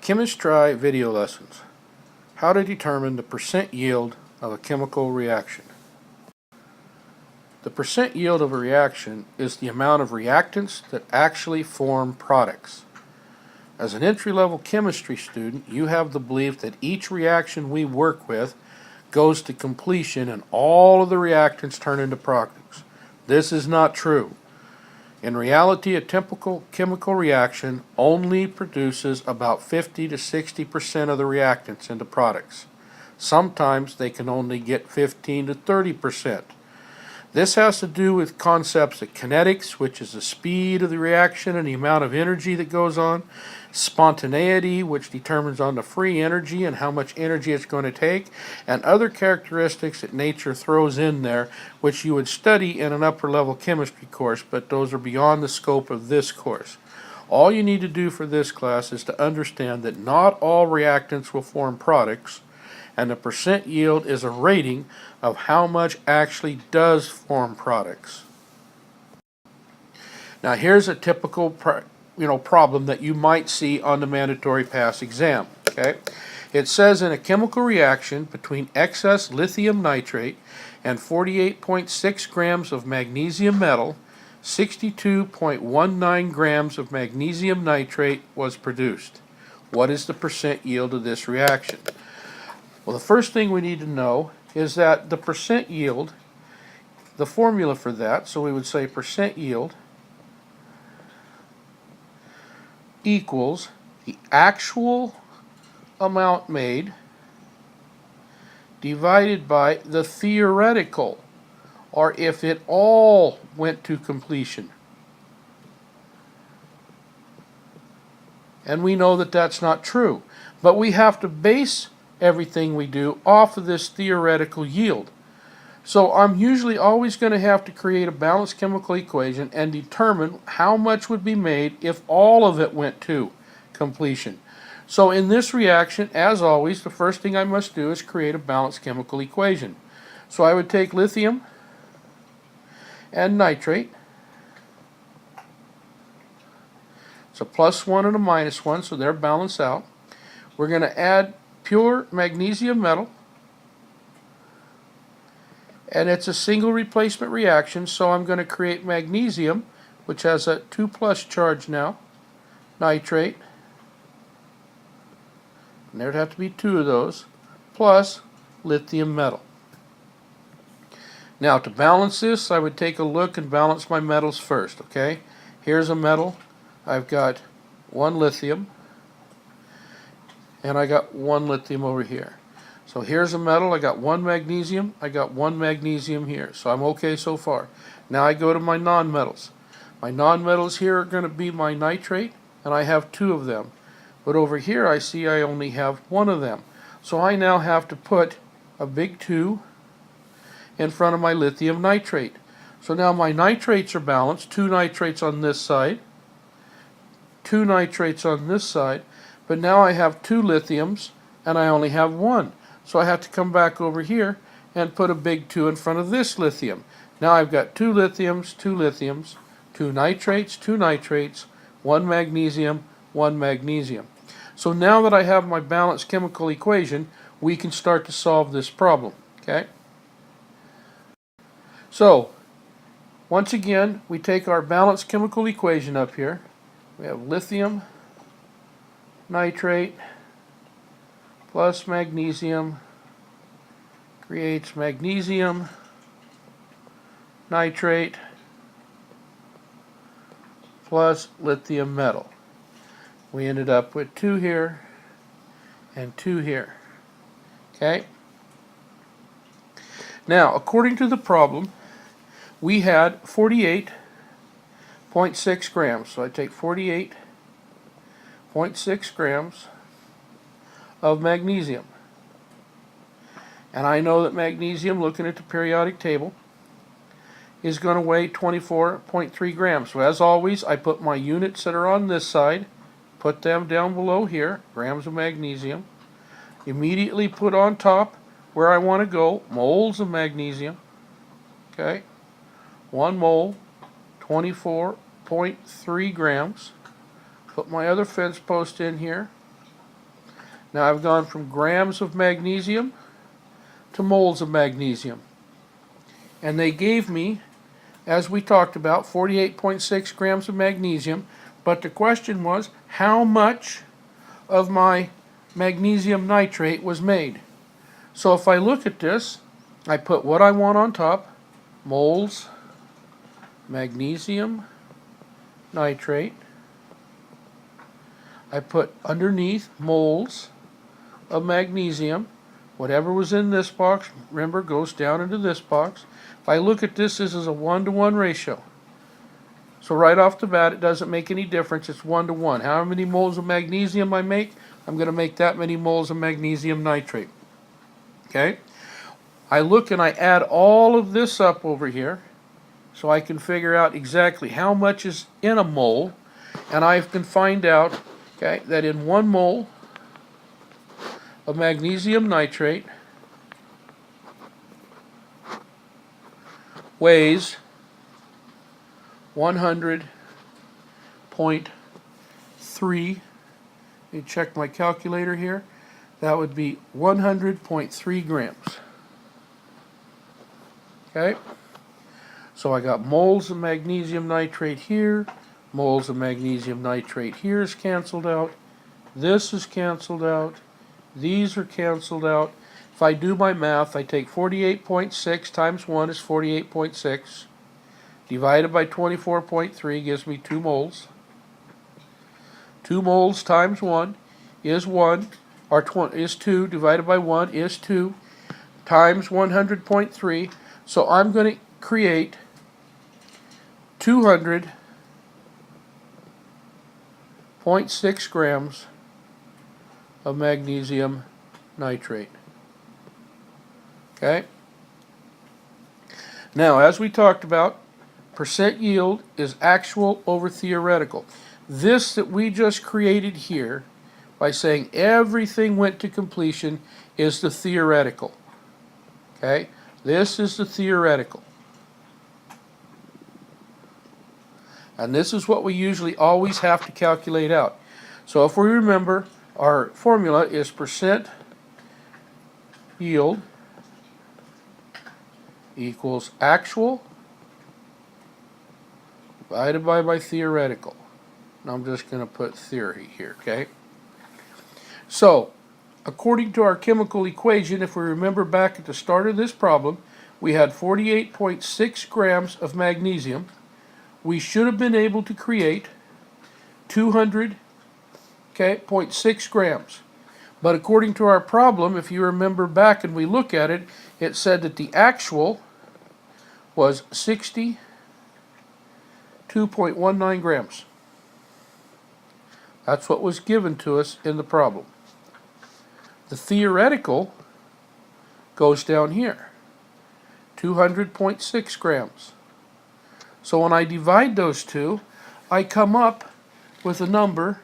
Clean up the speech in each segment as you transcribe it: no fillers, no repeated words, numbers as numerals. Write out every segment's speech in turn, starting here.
Chemistry video lessons. How to determine the percent yield of a chemical reaction. The percent yield of a reaction is the amount of reactants that actually form products. As an entry-level chemistry student, you have the belief that each reaction we work with goes to completion and all of the reactants turn into products. This is not true. In reality, a typical chemical reaction only produces about 50 to 60% of the reactants into products. Sometimes they can only get 15 to 30%. This has to do with concepts of kinetics, which is the speed of the reaction and the amount of energy that goes on, spontaneity, which determines on the free energy and how much energy it's going to take, and other characteristics that nature throws in there, which you would study in an upper level chemistry course, but those are beyond the scope of this course. All you need to do for this class is to understand that not all reactants will form products, and the percent yield is a rating of how much actually does form products. Now here's a typical problem that you might see on the mandatory pass exam. Okay, it says in a chemical reaction between excess lithium nitrate and 48.6 grams of magnesium metal, 62.19 grams of magnesium nitrate was produced. What is the percent yield of this reaction? Well, the first thing we need to know is that the percent yield, the formula for that, so we would say percent yield equals the actual amount made divided by the theoretical, or if it all went to completion. And we know that that's not true, but we have to base everything we do off of this theoretical yield. So I'm usually always going to have to create a balanced chemical equation and determine how much would be made if all of it went to completion. So in this reaction, as always, the first thing I must do is create a balanced chemical equation. So I would take lithium and nitrate. It's a +1 and a -1, so they're balanced out. We're going to add pure magnesium metal, and it's a single replacement reaction, so I'm going to create magnesium, which has a 2+ charge now, nitrate, and there'd have to be 2 of those, plus lithium metal. Now to balance this, I would take a look and balance my metals first. Okay, here's a metal. I've got 1 lithium, and I got 1 lithium over here. So here's a metal, I got 1 magnesium, I got 1 magnesium here. So I'm okay so far. Now I go to my nonmetals. My nonmetals here are going to be my nitrate, and I have 2 of them. But over here I see I only have 1 of them. So I now have to put a big 2 in front of my lithium nitrate. So now my nitrates are balanced, 2 nitrates on this side, 2 nitrates on this side, but now I have 2 lithiums and I only have 1. So I have to come back over here and put a big 2 in front of this lithium. Now I've got 2 lithiums, 2 lithiums, 2 nitrates, 2 nitrates, 1 magnesium, 1 magnesium. So now that I have my balanced chemical equation, we can start to solve this problem. Okay? So once again, we take our balanced chemical equation up here. We have lithium nitrate plus magnesium creates magnesium nitrate plus lithium metal. We ended up with 2 here and 2 here. Okay? Now, according to the problem, we had 48.6 grams. So I take 48.6 grams of magnesium. And I know that magnesium, looking at the periodic table, is going to weigh 24.3 grams. So as always, I put my units that are on this side, put them down below here, grams of magnesium. Immediately put on top where I want to go, moles of magnesium. Okay, 1 mole, 24.3 grams. Put my other fence post in here. Now I've gone from grams of magnesium to moles of magnesium. And they gave me, as we talked about, 48.6 grams of magnesium. But the question was, how much of my magnesium nitrate was made? So if I look at this, I put what I want on top, moles, magnesium nitrate. I put underneath moles of magnesium. Whatever was in this box, remember, goes down into this box. If I look at this, this is a 1-to-1 ratio. So right off the bat, it doesn't make any difference. It's 1-to-1. How many moles of magnesium I make, I'm going to make that many moles of magnesium nitrate. Okay? I look and I add all of this up over here so I can figure out exactly how much is in a mole. And I can find out, okay, that in 1 mole of magnesium nitrate weighs 100.3. Let me check my calculator here. That would be 100.3 grams. Okay? So I got moles of magnesium nitrate here. Moles of magnesium nitrate here is canceled out. This is canceled out. These are canceled out. If I do my math, I take 48.6 times 1 is 48.6. Divided by 24.3 gives me 2 moles. 2 moles times 1 is 1, or is 2, divided by 1 is 2, times 100.3. So I'm going to create 200.6 grams of magnesium nitrate. Okay? Now, as we talked about, percent yield is actual over theoretical. This that we just created here, by saying everything went to completion, is the theoretical. Okay? This is the theoretical. And this is what we usually always have to calculate out. So if we remember, our formula is percent yield equals actual divided by my theoretical. And I'm just going to put theory here, okay? So, according to our chemical equation, if we remember back at the start of this problem, we had 48.6 grams of magnesium. We should have been able to create 200.6 grams. But according to our problem, if you remember back and we look at it, it said that the actual was 62.19 grams. That's what was given to us in the problem. The theoretical goes down here, 200.6 grams. So when I divide those two, I come up with a number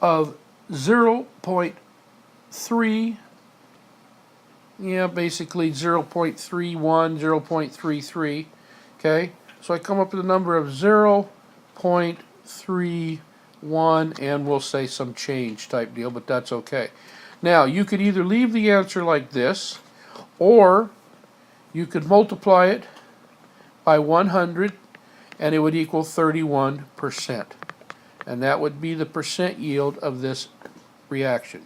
of 0.3, basically 0.31, 0.33, okay? So I come up with a number of 0.31, and we'll say some change type deal, but that's okay. Now, you could either leave the answer like this, or you could multiply it by 100, and it would equal 31%. And that would be the percent yield of this reaction.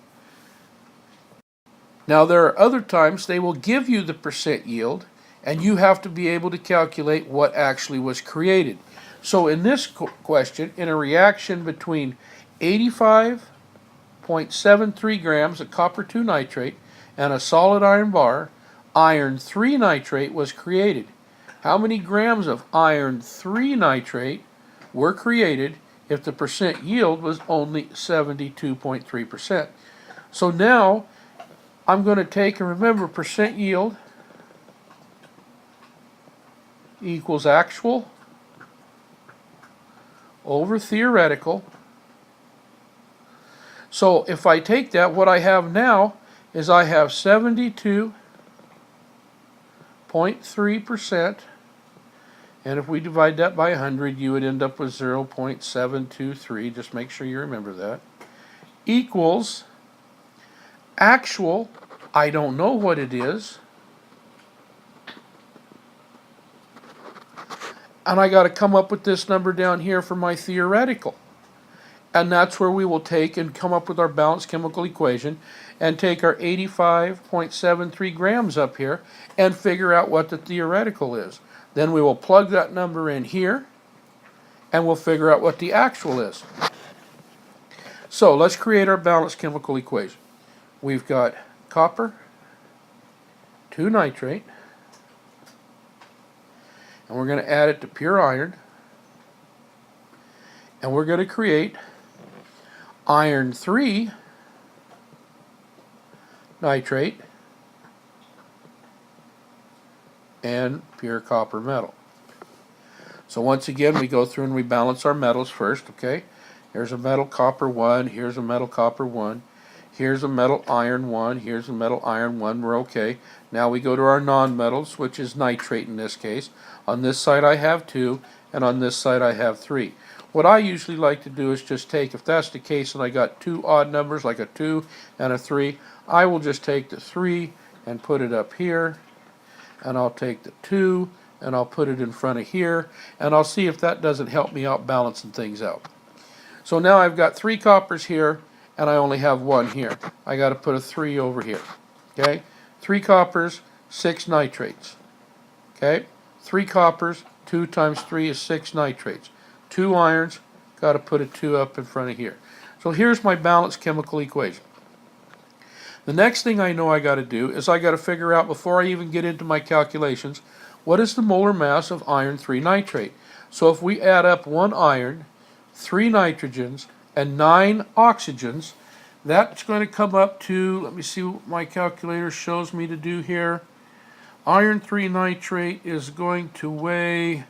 Now, there are other times they will give you the percent yield, and you have to be able to calculate what actually was created. So in this question, in a reaction between 85.73 grams of copper 2 nitrate and a solid iron bar, iron 3 nitrate was created. How many grams of iron 3 nitrate were created if the percent yield was only 72.3%? So now I'm going to take, and remember, percent yield equals actual over theoretical. So if I take that, what I have now is I have 72.3%, and if we divide that by 100, you would end up with 0.723, just make sure you remember that, equals actual, I don't know what it is. And I got to come up with this number down here for my theoretical. And that's where we will take and come up with our balanced chemical equation and take our 85.73 grams up here and figure out what the theoretical is. Then we will plug that number in here and we'll figure out what the actual is. So let's create our balanced chemical equation. We've got copper, 2 nitrate, and we're going to add it to pure iron, and we're going to create iron 3 nitrate and pure copper metal. So once again, we go through and we balance our metals first, okay? Here's a metal copper 1, here's a metal copper 1, here's a metal iron 1, here's a metal iron 1, we're okay. Now we go to our non-metals, which is nitrate in this case. On this side I have 2, and on this side I have 3. What I usually like to do is just take, if that's the case and I got 2 odd numbers like a 2 and a 3, I will just take the 3 and put it up here, and I'll take the 2 and I'll put it in front of here, and I'll see if that doesn't help me out balancing things out. So now I've got 3 coppers here and I only have 1 here. I got to put a 3 over here. Okay? 3 coppers, 6 nitrates. Okay? 3 coppers, 2 times 3 is 6 nitrates. 2 irons, got to put a 2 up in front of here. So here's my balanced chemical equation. The next thing I know I got to do is I got to figure out, before I even get into my calculations, what is the molar mass of iron 3 nitrate. So if we add up 1 iron, 3 nitrogens, and 9 oxygens, that's going to come up to, let me see what my calculator shows me to do here. Iron 3 nitrate is going to weigh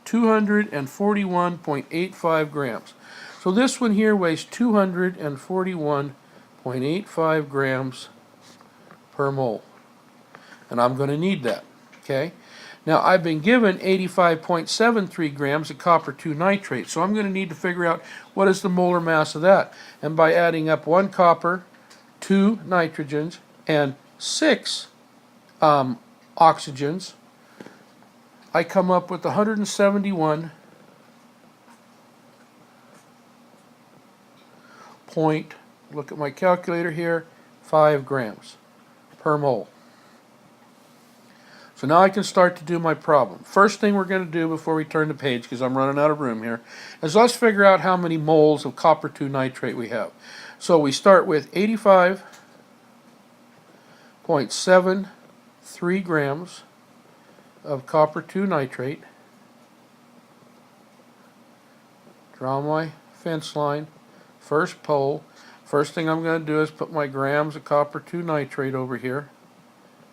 241.85 grams. So this one here weighs 241.85 grams per mole. And I'm going to need that. Okay? Now I've been given 85.73 grams of copper 2 nitrate, so I'm going to need to figure out what is the molar mass of that. And by adding up 1 copper, 2 nitrogens, and 6 oxygens, I come up with 171 point, look at my calculator here, 5 grams per mole. So now I can start to do my problem. First thing we're going to do before we turn the page, because I'm running out of room here, is let's figure out how many moles of copper 2 nitrate we have. So we start with 85.73 grams of copper 2 nitrate. Draw my fence line, first pole. First thing I'm going to do is put my grams of copper 2 nitrate over here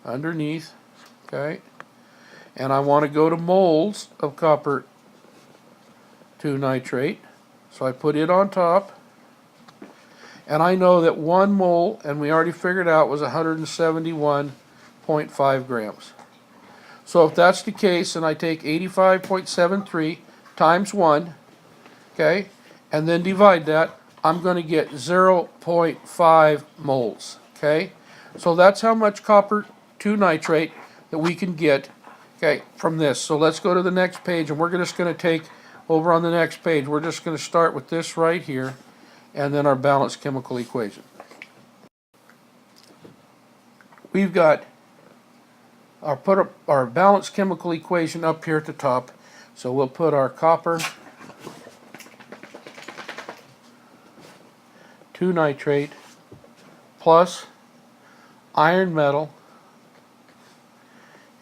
underneath. Okay, and I want to go to moles of copper 2 nitrate, so I put it on top, and I know that 1 mole, and we already figured out, was 171.5 grams. So if that's the case, and I take 85.73 times 1, okay, and then divide that, I'm going to get 0.5 moles, okay? So that's how much copper 2 nitrate that we can get, okay, from this. So let's go to the next page, and we're just going to take, over on the next page, we're just going to start with this right here, and then our balanced chemical equation. We've got our balanced chemical equation up here at the top. So we'll put our copper 2 nitrate plus iron metal,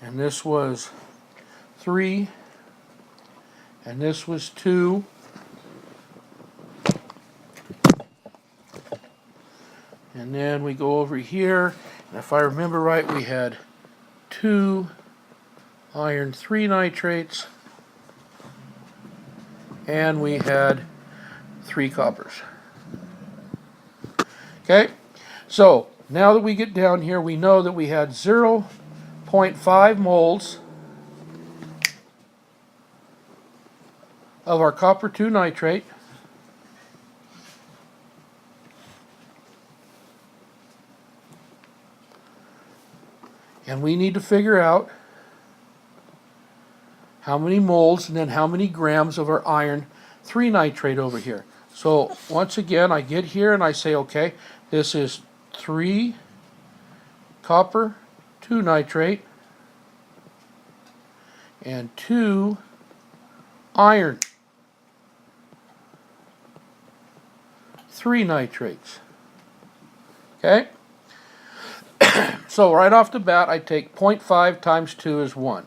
and this was 3, and this was 2, and then we go over here, and if I remember right, we had 2 iron 3 nitrates, and we had 3 coppers. Okay, so now that we get down here, we know that we had 0.5 moles of our copper 2 nitrate, And we need to figure out how many moles and then how many grams of our iron 3 nitrate over here. So once again, I get here and I say, okay, this is 3 copper 2 nitrate and 2 iron 3 nitrates. Okay? So right off the bat, I take 0.5 times 2 is 1.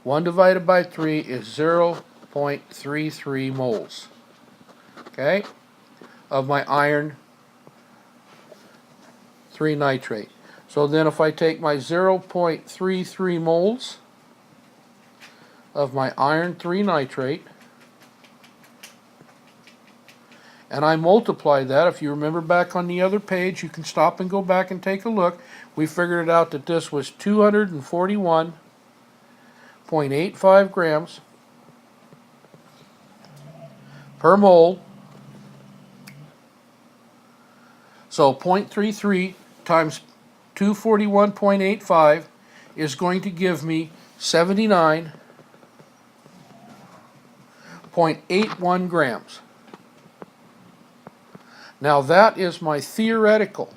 1 divided by 3 is 0.33 moles. Okay? Of my iron 3 nitrate. So then if I take my 0.33 moles of my iron 3 nitrate and I multiply that, if you remember back on the other page, you can stop and go back and take a look. We figured it out that this was 241.85 grams per mole. So 0.33 times 241.85 is going to give me 79.81 grams. Now that is my theoretical.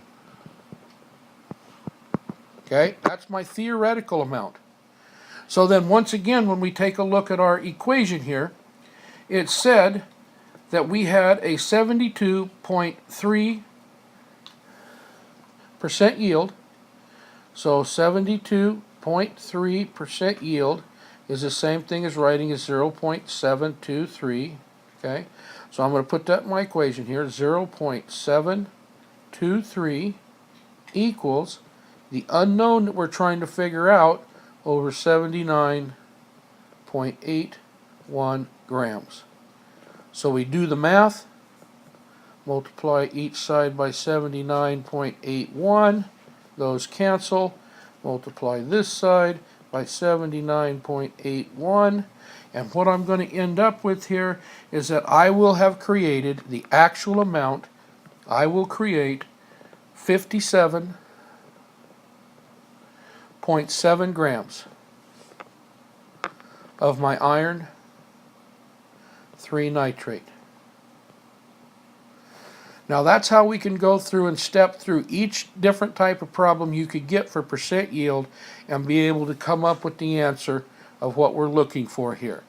Okay, that's my theoretical amount. So then once again, when we take a look at our equation here, it said that we had a 72.3% yield. So 72.3% yield is the same thing as writing as 0.723. Okay, so I'm going to put that in my equation here. 0.723 equals the unknown that we're trying to figure out over 79.81 grams. So we do the math, multiply each side by 79.81, those cancel, multiply this side by 79.81, and what I'm going to end up with here is that I will have created the actual amount. I will create 57.7 grams of my iron 3 nitrate. Now that's how we can go through and step through each different type of problem you could get for percent yield and be able to come up with the answer of what we're looking for here.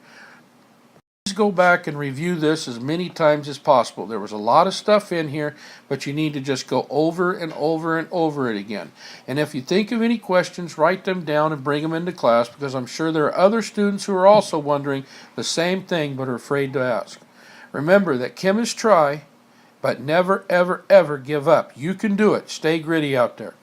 Please go back and review this as many times as possible. There was a lot of stuff in here, but you need to just go over and over and over it again. And if you think of any questions, write them down and bring them into class, because I'm sure there are other students who are also wondering the same thing but are afraid to ask. Remember that chemists try, but never, ever, ever give up. You can do it. Stay gritty out there.